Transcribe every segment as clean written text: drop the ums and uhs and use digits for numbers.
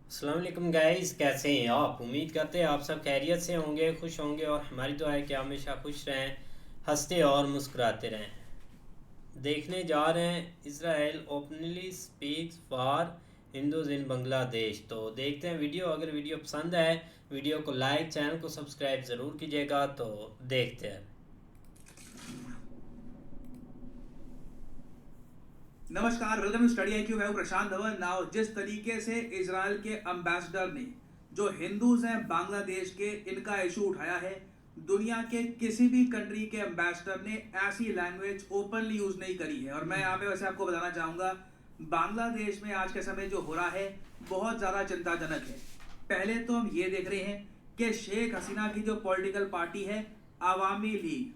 अस्सलाम वालेकुम गाइस, कैसे हैं आप? उम्मीद करते हैं आप सब खैरियत से होंगे, खुश होंगे और हमारी दुआ है कि आप हमेशा खुश रहें, हंसते और मुस्कुराते रहें। देखने जा रहे हैं Israel openly speaks for Hindus in Bangladesh. तो देखते हैं वीडियो। अगर वीडियो पसंद आए वीडियो को लाइक, चैनल को सब्सक्राइब ज़रूर कीजिएगा। तो देखते हैं। नमस्कार, वेलकम टू स्टडी आईक्यू। मैं हूं प्रशांत धवन। नाउ जिस तरीके से इजराइल के अम्बेसडर ने जो हिंदूज हैं बांग्लादेश के, इनका इशू उठाया है, दुनिया के किसी भी कंट्री के अम्बेसडर ने ऐसी लैंग्वेज ओपनली यूज नहीं करी है। और मैं यहाँ पे वैसे आपको बताना चाहूंगा, बांग्लादेश में आज के समय जो हो रहा है बहुत ज्यादा चिंताजनक है। पहले तो हम ये देख रहे हैं कि शेख हसीना की जो पॉलिटिकल पार्टी है, आवामी लीग,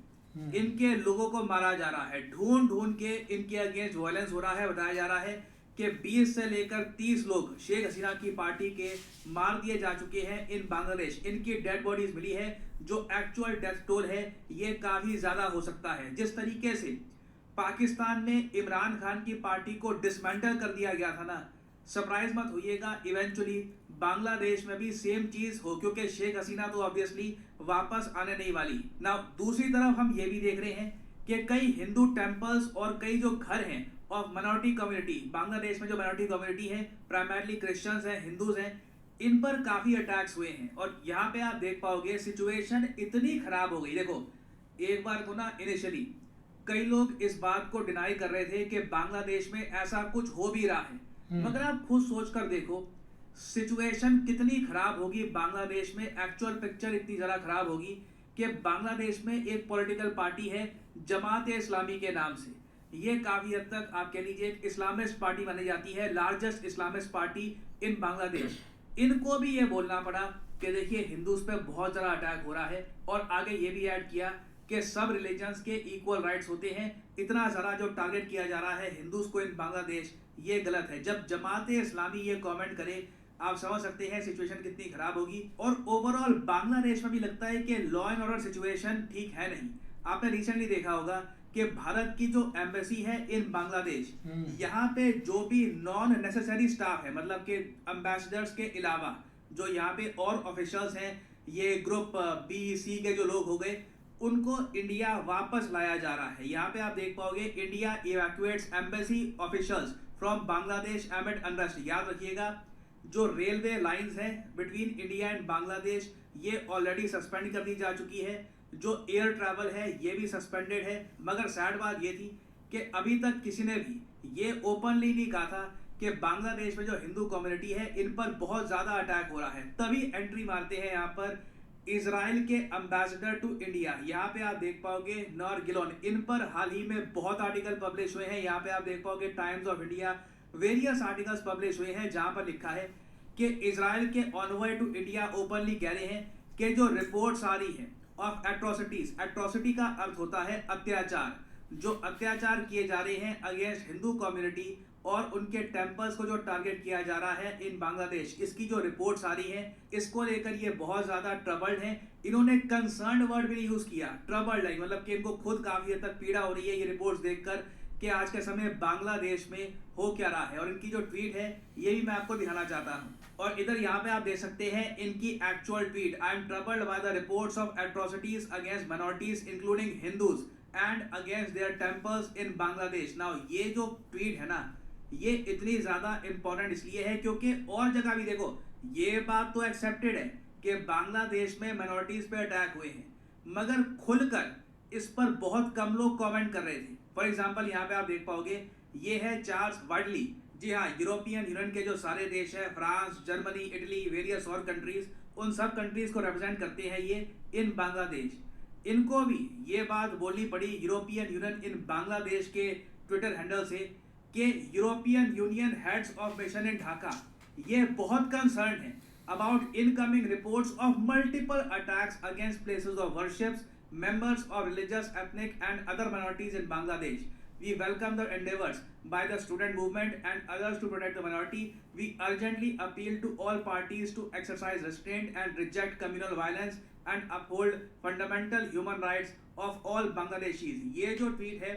इनके लोगों को मारा जा रहा है। ढूंढ ढूंढ के इनके अगेंस्ट वायलेंस हो रहा है। बताया जा रहा है कि 20 से लेकर 30 लोग शेख हसीना की पार्टी के मार दिए जा चुके हैं इन बांग्लादेश। इनकी डेड बॉडीज मिली है। जो एक्चुअल डेथ टोल है ये काफी ज्यादा हो सकता है। जिस तरीके से पाकिस्तान में इमरान खान की पार्टी को डिसमेंटल कर दिया गया था ना, सरप्राइज मत होइएगा इवेंचुअली बांग्लादेश में भी सेम चीज हो, क्योंकि शेख हसीना तो ऑब्वियसली वापस आने नहीं वाली ना। दूसरी तरफ हम ये भी देख रहे हैं कि कई हिंदू टेम्पल्स और कई जो घर हैं ऑफ माइनॉरिटी कम्युनिटी, बांग्लादेश में जो माइनॉरिटी कम्युनिटी है, प्राइमरली क्रिश्चियंस हैं, हिंदूज हैं, इन पर काफी अटैक्स हुए हैं। और यहाँ पे आप देख पाओगे सिचुएशन इतनी खराब हो गई। देखो, एक बार तो ना इनिशियली कई लोग इस बात को डिनाई कर रहे थे कि बांग्लादेश में ऐसा कुछ हो भी रहा है, मगर आप खुद सोच कर देखो सिचुएशन कितनी खराब होगी बांग्लादेश में। एक्चुअल पिक्चर इतनी ज्यादा खराब होगी कि बांग्लादेश में एक पॉलिटिकल पार्टी है जमात इस्लामी के नाम से। ये काफी हद तक आप कह लीजिए एक इस्लामिस्ट पार्टी मानी जाती है, लार्जेस्ट इस्लामिस्ट पार्टी इन बांग्लादेश। इनको भी ये बोलना पड़ा कि देखिए हिंदूज पे बहुत ज्यादा अटैक हो रहा है। और आगे ये भी ऐड किया कि सब रिलीजन्स के इक्वल राइट्स होते हैं। इतना ज्यादा जो टारगेट किया जा रहा है हिंदूज को इन बांग्लादेश, ये गलत है। जब जमात इस्लामी ये कमेंट करे, आप समझ सकते हैं सिचुएशन कितनी खराब होगी। और ओवरऑल बांग्लादेश में भी लगता है कि लॉ एंड ऑर्डर सिचुएशन ठीक है नहीं। आपने रिसेंटली देखा होगा कि भारत की जो एम्बेसी है इन बांग्लादेश, यहाँ पे जो भी नॉन नेसेसरी स्टाफ है, मतलब कि एम्बेसडर्स के अलावा जो यहाँ पे और ऑफिशियल्स हैं, ये ग्रुप बी सी के जो लोग हो गए, उनको इंडिया वापस लाया जा रहा है। यहाँ पे आप देख पाओगे India evacuates embassy officials from Bangladesh amid unrest. याद रखिएगा, जो रेलवे लाइंस हैं बिटवीन इंडिया एंड बांग्लादेश, ये ऑलरेडी सस्पेंड कर दी जा चुकी है। जो एयर ट्रैवल है ये भी सस्पेंडेड है। मगर सैड बात ये थी कि अभी तक किसी ने भी ये ओपनली नहीं कहा था कि बांग्लादेश में जो हिंदू कम्युनिटी है इन पर बहुत ज्यादा अटैक हो रहा है। तभी एंट्री मारते हैं यहाँ पर इजराइल के एम्बेसडर टू इंडिया। यहाँ पे आप देख पाओगे नॉर गिलोन, इन पर हाल ही में बहुत आर्टिकल पब्लिश हुए हैं। यहाँ पे आप देख पाओगे times of India, various articles publish हुए हैं जहां पर लिखा है कि इजराइल के ऑनवे टू इंडिया ओपनली कह रहे हैं कि जो रिपोर्ट्स आ रही हैं ऑफ एट्रोसिटीज, एट्रोसिटी का अर्थ होता है अत्याचार, जो अत्याचार किए जा रहे हैं अगेंस्ट हिंदू कम्युनिटी और उनके टेम्पल्स को जो टारगेट किया जा रहा है इन बांग्लादेश, इसकी जो रिपोर्ट्स आ रही हैं, इसको लेकर ये बहुत ज्यादा ट्रबल्ड हैं। इन्होंने कंसर्न वर्ड भी नहीं यूज किया, ट्रबल्ड है, मतलब कि इनको खुद काफी हद तक पीड़ा हो रही है ये रिपोर्ट्स देखकर कि आज के समय बांग्लादेश में हो क्या रहा है। और इनकी जो ट्वीट है ये भी मैं आपको दिखाना चाहता हूं। और इधर यहाँ पे आप देख सकते हैं इनकी actual tweet, I am troubled by the reports of atrocities against minorities including Hindus and against their temples in Bangladesh. Now ये जो ट्वीट है ना, ये इतनी ज्यादा इंपॉर्टेंट इसलिए है क्योंकि और जगह भी देखो, ये बात तो एक्सेप्टेड है कि बांग्लादेश में माइनॉरिटीज पे अटैक हुए हैं, मगर खुलकर इस पर बहुत कम लोग कमेंट कर रहे थे। फॉर एग्जांपल यहाँ पे आप देख पाओगे ये है चार्ल्स वाडली। जी हाँ, यूरोपियन यूनियन के जो सारे देश है, फ्रांस, जर्मनी, इटली, वेरियस और कंट्रीज, उन सब कंट्रीज को रिप्रेजेंट करते हैं ये इन बांग्लादेश। इनको भी ये बात बोलनी पड़ी यूरोपियन यूनियन इन बांग्लादेश के ट्विटर हैंडल से कि European Union heads of mission in Dhaka ये बहुत कंसर्न है about incoming reports of multiple attacks against places of worships, members of religious, ethnic and other minorities in Bangladesh. We welcome the endeavors by the student movement and others to protect the minority. We urgently appeal to all parties to exercise restraint and reject communal violence and uphold fundamental human rights of all Bangladeshis. ये जो tweet है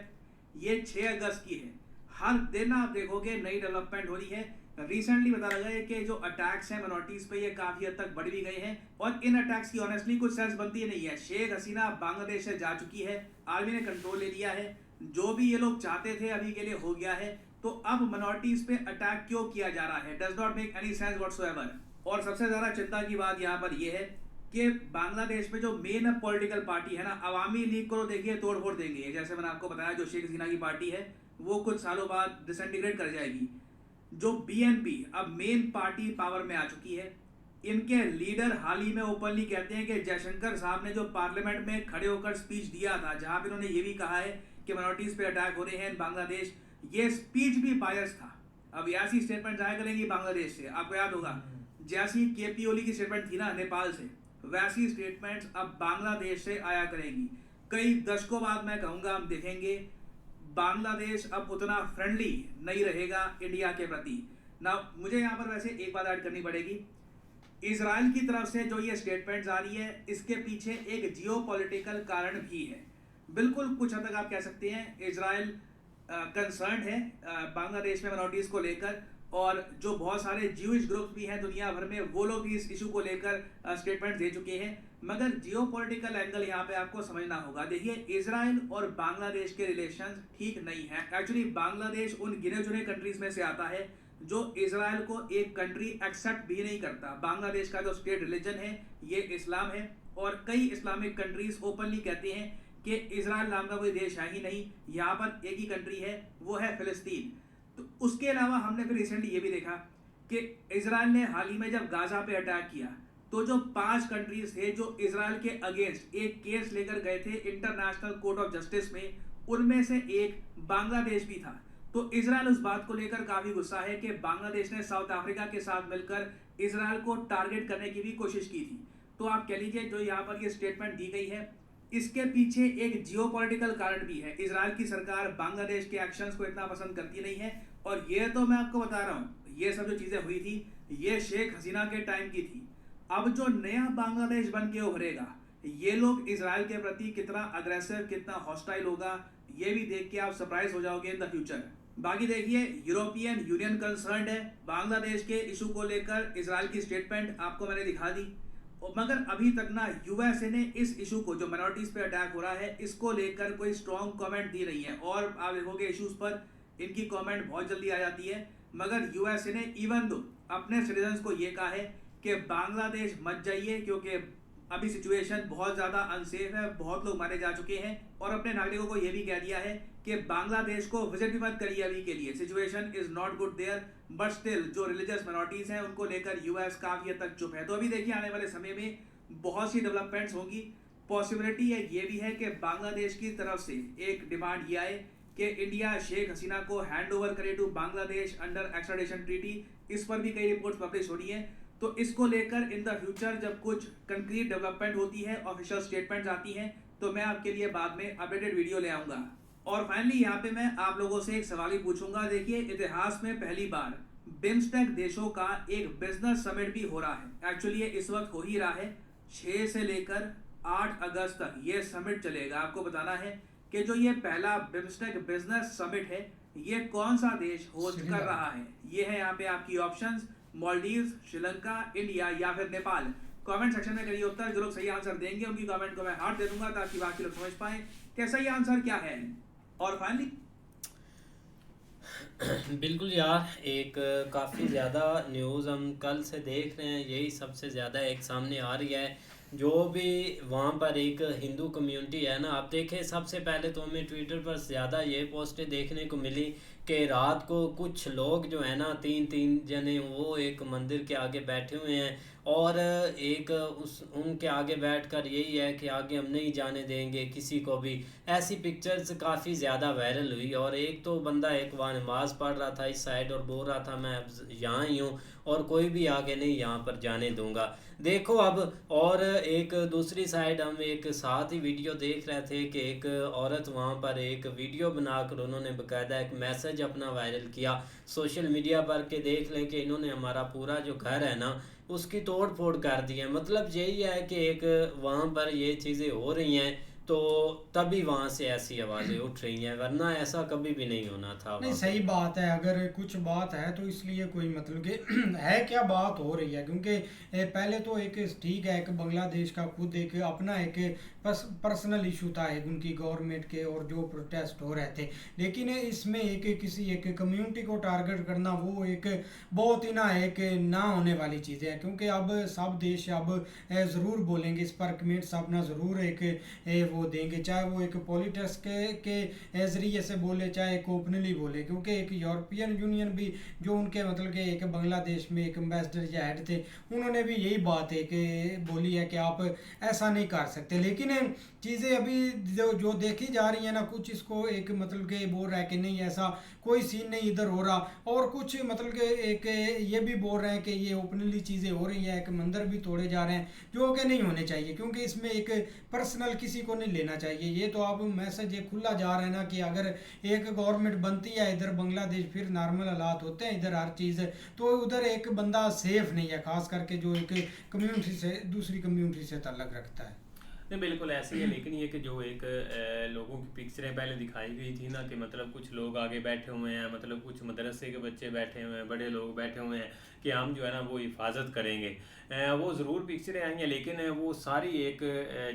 ये 6 अगस्त की है। हर दिन आप देखोगे नई डेवलपमेंट हो रही है। रिसेंटली पता लगा है कि जो अटैक्स हैं मिनॉरिटीज पे ये काफी हद तक बढ़ भी गए हैं, और इन अटैक्स की ऑनेस्टली कुछ सेंस बनती नहीं है। शेख हसीना बांग्लादेश से जा चुकी है, आर्मी ने कंट्रोल ले लिया है, जो भी ये लोग चाहते थे अभी के लिए हो गया है, तो अब मिनॉरिटीज पे अटैक क्यों किया जा रहा है? Does not make any sense whatsoever. और सबसे ज्यादा चिंता की बात यहाँ पर यह है कि बांग्लादेश में जो मेन पॉलिटिकल पार्टी है ना, अवामी लीग को देखिए तोड़ फोड़ देंगे। जैसे मैंने आपको बताया, जो शेख हसीना की पार्टी है वो कुछ सालों बाद डिसइंटीग्रेट कर जाएगी। जो बीएनपी अब मेन पार्टी पावर में आ चुकी है, इनके लीडर हाल ही में ओपनली कहते हैं कि जयशंकर साहब ने जो पार्लियामेंट में खड़े होकर स्पीच दिया था, जहां पे उन्होंने ये भी कहा है कि माइनॉरिटीज पे अटैक हो रहे हैं इन बांग्लादेश, ये स्पीच भी बायस था। अब ऐसी स्टेटमेंट जाया करेंगी बांग्लादेश से, आपको याद होगा जैसी केपी ओली की स्टेटमेंट थी ना नेपाल से, वैसी स्टेटमेंट्स अब बांग्लादेश से आया करेंगी। कई दशकों बाद मैं कहूंगा हम देखेंगे बांग्लादेश अब उतना फ्रेंडली नहीं रहेगा इंडिया के प्रति ना। मुझे यहाँ पर वैसे एक बात ऐड करनी पड़ेगी, इजराइल की तरफ से जो ये स्टेटमेंट्स आ रही है, इसके पीछे एक जियोपॉलिटिकल कारण भी है। बिल्कुल कुछ हद तक आप कह सकते हैं इजराइल कंसर्न है बांग्लादेश में मिनॉरिटीज को लेकर, और जो बहुत सारे ज्यूइश ग्रुप्स भी हैं दुनिया भर में, वो लोग भी इस इशू को लेकर स्टेटमेंट दे चुके हैं। मगर जियोपॉलिटिकल एंगल यहाँ पे आपको समझना होगा। देखिए, इजराइल और बांग्लादेश के रिलेशंस ठीक नहीं है। एक्चुअली बांग्लादेश उन गिने चुने कंट्रीज में से आता है जो इजराइल को एक कंट्री एक्सेप्ट भी नहीं करता। बांग्लादेश का जो स्टेट रिलीजन है ये इस्लाम है, और कई इस्लामिक कंट्रीज ओपनली कहते हैं कि इजराइल नाम का कोई देश है ही नहीं, यहाँ पर एक ही कंट्री है, वो है फिलिस्तीन। तो उसके अलावा हमने फिर रिसेंटली ये भी देखा कि इजराइल ने हाल ही में जब गाजा पे अटैक किया, तो जो 5 कंट्रीज थे जो इजराइल के अगेंस्ट एक केस लेकर गए थे इंटरनेशनल कोर्ट ऑफ जस्टिस में, उनमें से एक बांग्लादेश भी था। तो इजराइल उस बात को लेकर काफी गुस्सा है कि बांग्लादेश ने साउथ अफ्रीका के साथ मिलकर इजराइल को टारगेट करने की भी कोशिश की थी। तो आप कह लीजिए जो यहाँ पर ये स्टेटमेंट दी गई है, इसके पीछे एक जियोपॉलिटिकल कारण भी है। इजराइल की सरकार बांग्लादेश के एक्शंस को इतना पसंद करती नहीं है, और ये तो मैं आपको बता रहा हूँ, ये सब जो चीजें हुई थी ये शेख हसीना के टाइम की थी। अब जो नया बांग्लादेश बन के उभरेगा, ये लोग इजराइल के प्रति कितना अग्रेसिव, कितना हॉस्टाइल होगा, ये भी देख के आप सरप्राइज हो जाओगे इन द फ्यूचर। बाकी देखिए, यूरोपियन यूनियन कंसर्न्ड है बांग्लादेश के इशू को लेकर। इजराइल की स्टेटमेंट आपको मैंने दिखा दी, मगर अभी तक ना यूएसए ने इस इशू को, जो माइनॉरिटीज पे अटैक हो रहा है, इसको लेकर कोई स्ट्रॉन्ग कमेंट दी नहीं है। और आप देखोगे इश्यूज पर इनकी कमेंट बहुत जल्दी आ जाती है, मगर यूएसए ने इवन दो अपने सिटीजन्स को ये कहा है कि बांग्लादेश मत जाइए, क्योंकि अभी सिचुएशन बहुत ज़्यादा अनसेफ है, बहुत लोग मारे जा चुके हैं। और अपने नागरिकों को ये भी कह दिया है कि बांग्लादेश को विजिट भी मत करिए अभी के लिए, situation is not good there. But still जो रिलीजियस माइनॉरिटीज हैं उनको लेकर यूएस काफ़ी हद तक चुप है। तो अभी देखिए आने वाले समय में बहुत सी डेवलपमेंट्स होंगी। पॉसिबिलिटी एक ये भी है कि बांग्लादेश की तरफ से एक डिमांड ये आए कि इंडिया शेख हसीना को हैंड ओवर करे to Bangladesh under extradition treaty. इस पर भी कई रिपोर्ट्स पब्लिश हो रही हैं। तो इसको लेकर इन द फ्यूचर जब कुछ कंक्रीट डेवलपमेंट होती है, ऑफिशियल स्टेटमेंट्स आती हैं, तो मैं आपके लिए बाद में अपडेटेड वीडियो ले आऊँगा। और फाइनली यहाँ पे मैं आप लोगों से एक सवाल ही पूछूंगा। देखिए, इतिहास में पहली बार बिम्स्टेक देशों का एक बिजनेस समिट भी हो रहा है। एक्चुअली ये इस वक्त हो ही रहा है, 6 से लेकर 8 अगस्त तक ये समिट चलेगा। आपको बताना है कि जो ये पहला बिम्स्टेक बिजनेस समिट है, ये कौन सा देश होस्ट कर रहा है। ये है यहाँ पे आपकी ऑप्शंस, मालदीव्स, श्रीलंका, इंडिया या फिर नेपाल। कमेंट सेक्शन में करिए उत्तर। जो लोग सही आंसर देंगे उनकी कमेंट को मैं हार्ट दे दूंगा, ताकि बाकी लोग समझ पाए कि सही आंसर क्या है। और फाइनली बिल्कुल यार, एक काफ़ी ज़्यादा न्यूज़ हम कल से देख रहे हैं, यही सबसे ज़्यादा एक सामने आ रही है। जो भी वहाँ पर एक हिंदू कम्युनिटी है ना, आप देखें, सबसे पहले तो हमें ट्विटर पर ज़्यादा ये पोस्टें देखने को मिली कि रात को कुछ लोग जो है ना, 3 जने, वो एक मंदिर के आगे बैठे हुए हैं, और एक उनके आगे बैठकर यही है कि आगे हम नहीं जाने देंगे किसी को भी। ऐसी पिक्चर्स काफ़ी ज़्यादा वायरल हुई। और एक तो बंदा एक वहाँ नमाज़ पढ़ रहा था इस साइड और बोल रहा था मैं अब यहाँ ही हूँ और कोई भी आगे नहीं यहाँ पर जाने दूंगा। देखो अब, और एक दूसरी साइड हम एक साथ ही वीडियो देख रहे थे कि एक औरत वहाँ पर एक वीडियो बनाकर उन्होंने बकायदा एक मैसेज अपना वायरल किया सोशल मीडिया पर कि देख लें कि इन्होंने हमारा पूरा जो घर है ना उसकी तोड़ फोड़ कर दी है। मतलब यही है कि एक वहाँ पर ये चीज़ें हो रही हैं, तो तो तभी वहाँ से ऐसी आवाज़ें उठ रही हैं, वरना ऐसा कभी भी नहीं होना था नहीं वहाँ सही पे। बात है, अगर कुछ बात है तो इसलिए कोई मतलब कि है क्या बात हो रही है, क्योंकि पहले तो एक ठीक है, एक बांग्लादेश का खुद एक अपना एक पर्सनल इशू था, एक उनकी गवर्नमेंट के और जो प्रोटेस्ट हो रहे थे, लेकिन इसमें एक किसी एक कम्युनिटी को टारगेट करना वो एक बहुत ही ना एक ना होने वाली चीज़ है, क्योंकि अब सब देश अब ज़रूर बोलेंगे इस पर, कमेंट्स अपना ज़रूर एक वो देंगे, चाहे वो एक पॉलिटिक्स के ज़रिए से बोले चाहे एक ओपनली बोले, क्योंकि एक यूरोपियन यूनियन भी जो उनके मतलब कि एक बांग्लादेश में एक एम्बेसडर या हेड थे, उन्होंने भी यही बात है कि बोली है कि आप ऐसा नहीं कर सकते, लेकिन चीज़ें अभी जो देखी जा रही है ना, कुछ इसको एक मतलब कि बोल रहा है कि नहीं ऐसा कोई सीन नहीं इधर हो रहा, और कुछ मतलब कि एक ये भी बोल रहे हैं कि ये ओपनली चीज़ें हो रही है, एक मंदिर भी तोड़े जा रहे हैं जो कि नहीं होने चाहिए, क्योंकि इसमें एक पर्सनल किसी को नहीं लेना चाहिए। ये तो अब मैसेज ये खुला जा रहा है ना कि अगर एक गवर्नमेंट बनती है इधर बांग्लादेश, फिर नॉर्मल हालात होते हैं इधर हर चीज़, तो उधर एक बंदा सेफ नहीं है, खास करके जो एक कम्युनिटी से दूसरी कम्युनिटी से ताल्लुक़ रखता है। नहीं बिल्कुल ऐसे ही है, लेकिन ये कि जो एक लोगों की पिक्चरें पहले दिखाई गई थी ना कि मतलब कुछ लोग आगे बैठे हुए हैं, मतलब कुछ मदरसे के बच्चे बैठे हुए हैं, बड़े लोग बैठे हुए हैं कि हम जो है ना वो हिफाजत करेंगे, वो ज़रूर पिक्चरें आई हैं, लेकिन वो सारी एक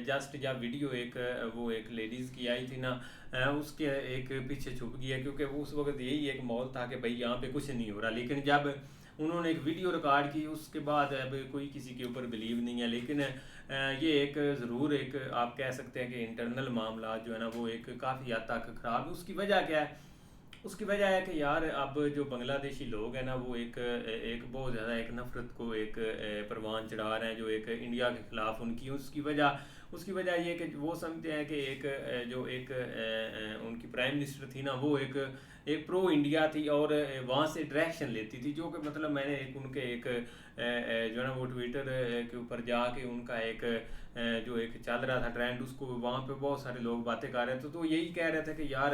जस्ट जब वीडियो एक वो एक लेडीज़ की आई थी ना, उसके एक पीछे छुप गया, क्योंकि वो उस वक्त यही एक माहौल था कि भाई यहाँ पे कुछ नहीं हो रहा, लेकिन जब उन्होंने एक वीडियो रिकॉर्ड की उसके बाद अब कोई किसी के ऊपर बिलीव नहीं है, लेकिन ये एक ज़रूर एक आप कह सकते हैं कि इंटरनल मामला जो है ना वो एक काफ़ी हद तक ख़राब है। उसकी वजह क्या है? उसकी वजह है कि यार अब जो बांग्लादेशी लोग हैं ना वो एक बहुत ज़्यादा एक नफ़रत को एक परवान चढ़ा रहे हैं, जो एक इंडिया के ख़िलाफ़ उनकी उसकी वजह ये कि वो समझते हैं कि एक जो एक उनकी प्राइम मिनिस्टर थी ना वो एक प्रो इंडिया थी और वहाँ से डायरेक्शन लेती थी, जो कि मतलब मैंने एक उनके एक जो है ना वो ट्विटर के ऊपर जाके उनका एक जो एक चल रहा था ट्रेंड, उसको वहाँ पे बहुत सारे लोग बातें कर रहे थे, तो यही कह रहे थे कि यार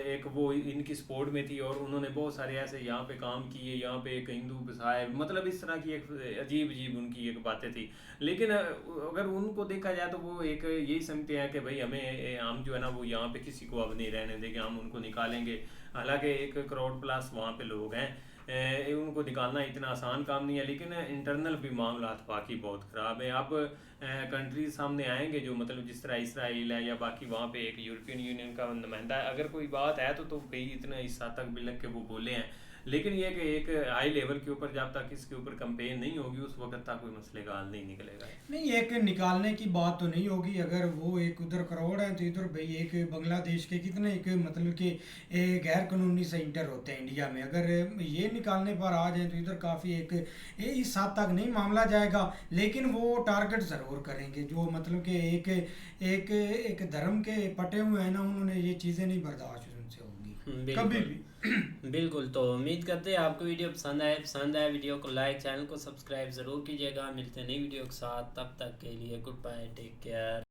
एक वो इनकी सपोर्ट में थी और उन्होंने बहुत सारे ऐसे यहाँ पे काम किए, यहाँ पे एक हिंदू बसाए, मतलब इस तरह की एक अजीब अजीब उनकी एक बातें थी। लेकिन अगर उनको देखा जाए तो वो एक यही समझते हैं कि भाई हम जो है ना वो यहाँ पे किसी को अब नहीं रहने देंगे, हम उनको निकालेंगे। हालांकि 1 करोड़ प्लस वहाँ पे लोग हैं, उनको निकालना इतना आसान काम नहीं है, लेकिन इंटरनल भी मामला बाकी बहुत ख़राब है। अब कंट्रीज सामने आएंगे जो मतलब जिस तरह इसराइल है या बाकी वहाँ पे एक यूरोपियन यूनियन का नुमाइंदा है, अगर कोई बात है तो भाई इतना इस हद तक भी लग के वो बोले हैं, लेकिन ये कि एक हाई लेवल के ऊपर जब तक इसके ऊपर कंपेन नहीं होगी उस वक्त तक कोई मसले का हल नहीं निकलेगा। नहीं एक निकालने की बात तो नहीं होगी, अगर वो एक उधर करोड़ है तो इधर भाई एक बांग्लादेश के कितने एक मतलब कि गैर कानूनी से इंटर होते हैं इंडिया में, अगर ये निकालने पर आ जाए तो इधर काफ़ी एक इस हद तक नहीं मामला जाएगा, लेकिन वो टारगेट ज़रूर करेंगे जो मतलब कि एक एक धर्म के पटे हुए हैं ना, उन्होंने ये चीज़ें नहीं बर्दाश्त उनसे होंगी कभी बिल्कुल। भी। बिल्कुल, तो उम्मीद करते हैं आपको वीडियो पसंद आए वीडियो को लाइक, चैनल को सब्सक्राइब ज़रूर कीजिएगा। मिलते हैं नई वीडियो के साथ, तब तक के लिए गुड बाय, टेक केयर।